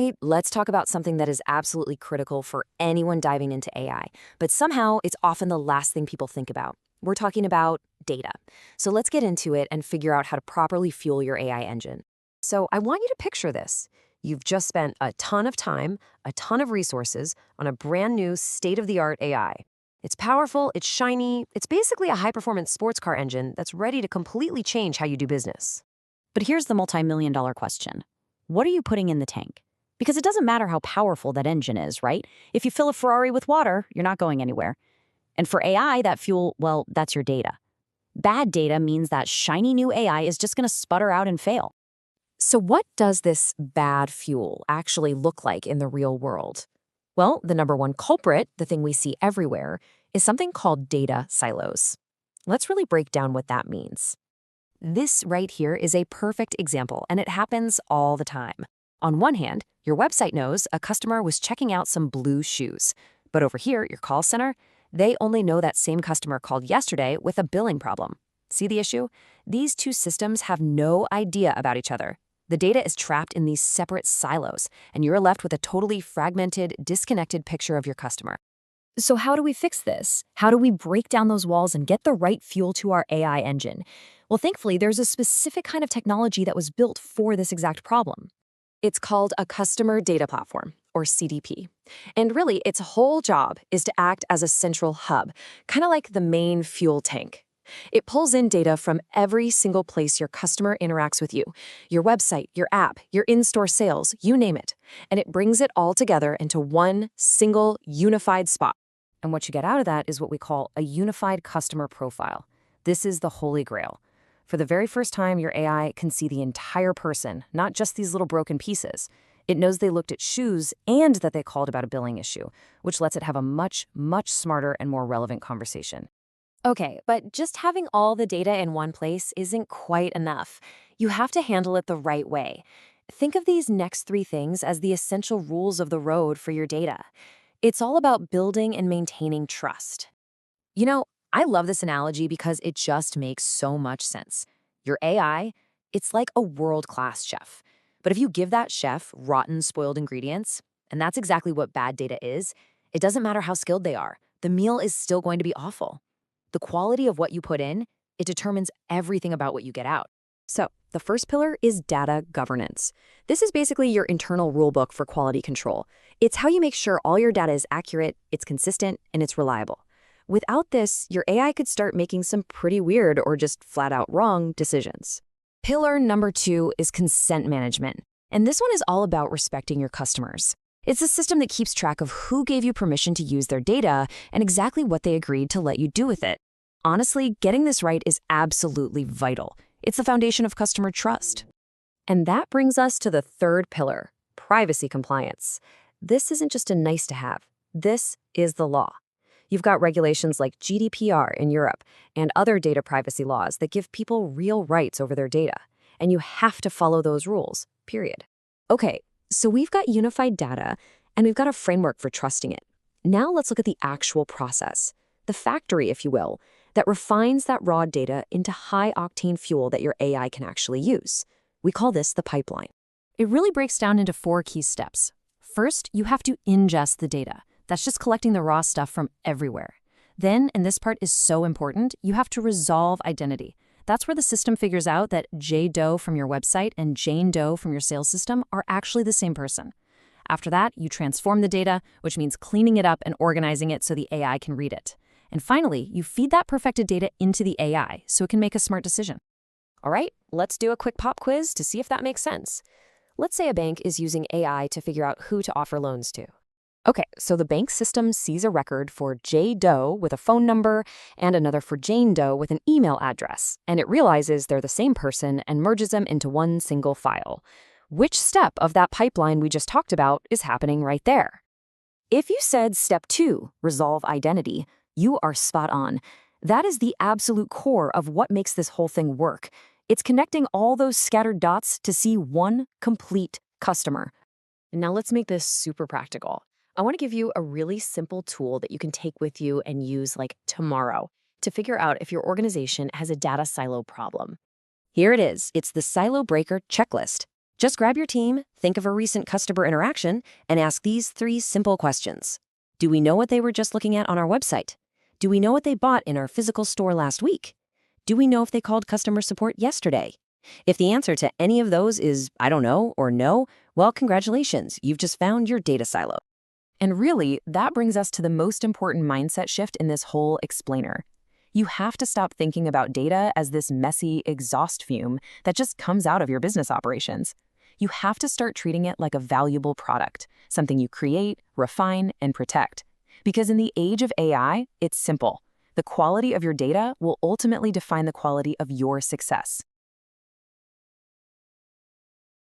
right, let's talk about something that is absolutely critical for anyone diving into AI, but somehow it's often the last thing people think about. We're talking about data. So let's get into it and figure out how to properly fuel your AI engine. So I want you to picture this. You've just spent a ton of time, a ton of resources on a brand new state-of-the-art AI. It's powerful, it's shiny, it's basically a high-performance sports car engine that's ready to completely change how you do business. But here's the multi-million-dollar question. What are you putting in the tank? Because it doesn't matter how powerful that engine is, right? If you fill a Ferrari with water, you're not going anywhere. And for AI, that fuel, well, that's your data. Bad data means that shiny new AI is just going to sputter out and fail. So what does this bad fuel actually look like in the real world? Well, the number one culprit, the thing we see everywhere, is something called data silos. Let's really break down what that means. This right here is a perfect example, and it happens all the time. On one hand, your website knows a customer was checking out some blue shoes. But over here, your call center, they only know that same customer called yesterday with a billing problem. See the issue? These two systems have no idea about each other. The data is trapped in these separate silos, and you're left with a totally fragmented, disconnected picture of your customer. So how do we fix this? How do we break down those walls and get the right fuel to our AI engine? Well, thankfully, there's a specific kind of technology that was built for this exact problem. It's called a customer data platform, or CDP. And really, its whole job is to act as a central hub, kind of like the main fuel tank. It pulls in data from every single place your customer interacts with you, your website, your app, your in-store sales, you name it. And it brings it all together into one single unified spot. And what you get out of that is what we call a unified customer profile. This is the holy grail. For the very first time, your AI can see the entire person, not just these little broken pieces. It knows they looked at shoes and that they called about a billing issue, which lets it have a much, much smarter and more relevant conversation. Okay, but just having all the data in one place isn't quite enough. You have to handle it the right way. Think of these next three things as the essential rules of the road for your data. It's all about building and maintaining trust. You know, I love this analogy because it just makes so much sense. Your AI, it's like a world-class chef. But if you give that chef rotten, spoiled ingredients, and that's exactly what bad data is, it doesn't matter how skilled they are. The meal is still going to be awful. The quality of what you put in, it determines everything about what you get out. So, the first pillar is data governance. This is basically your internal rulebook for quality control. It's how you make sure all your data is accurate, it's consistent, and it's reliable. Without this, your AI could start making some pretty weird or just flat out wrong decisions. Pillar number 2 is consent management. And this one is all about respecting your customers. It's a system that keeps track of who gave you permission to use their data and exactly what they agreed to let you do with it. Honestly, getting this right is absolutely vital. It's the foundation of customer trust. And that brings us to the third pillar, privacy compliance. This isn't just a nice to have. This is the law. You've got regulations like GDPR in Europe and other data privacy laws that give people real rights over their data. And you have to follow those rules, period. Okay, so we've got unified data and we've got a framework for trusting it. Now let's look at the actual process, the factory, if you will, that refines that raw data into high-octane fuel that your AI can actually use. We call this the pipeline. It really breaks down into 4 key steps. First, you have to ingest the data. That's just collecting the raw stuff from everywhere. Then, and this part is so important, you have to resolve identity. That's where the system figures out that J. Doe from your website and Jane Doe from your sales system are actually the same person. After that, you transform the data, which means cleaning it up and organizing it so the AI can read it. And finally, you feed that perfected data into the AI so it can make a smart decision. All right, let's do a quick pop quiz to see if that makes sense. Let's say a bank is using AI to figure out who to offer loans to. Okay, so the bank system sees a record for J. Doe with a phone number and another for Jane Doe with an email address, and it realizes they're the same person and merges them into one single file. Which step of that pipeline we just talked about is happening right there? If you said step 2, resolve identity, you are spot on. That is the absolute core of what makes this whole thing work. It's connecting all those scattered dots to see one complete customer. Now let's make this super practical. I want to give you a really simple tool that you can take with you and use like tomorrow to figure out if your organization has a data silo problem. Here it is. It's the Silo Breaker Checklist. Just grab your team, think of a recent customer interaction, and ask these 3 simple questions. Do we know what they were just looking at on our website? Do we know what they bought in our physical store last week? Do we know if they called customer support yesterday? If the answer to any of those is I don't know or no, well, congratulations, you've just found your data silo. And really, that brings us to the most important mindset shift in this whole explainer. You have to stop thinking about data as this messy exhaust fume that just comes out of your business operations. You have to start treating it like a valuable product, something you create, refine, and protect. Because in the age of AI, it's simple. The quality of your data will ultimately define the quality of your success.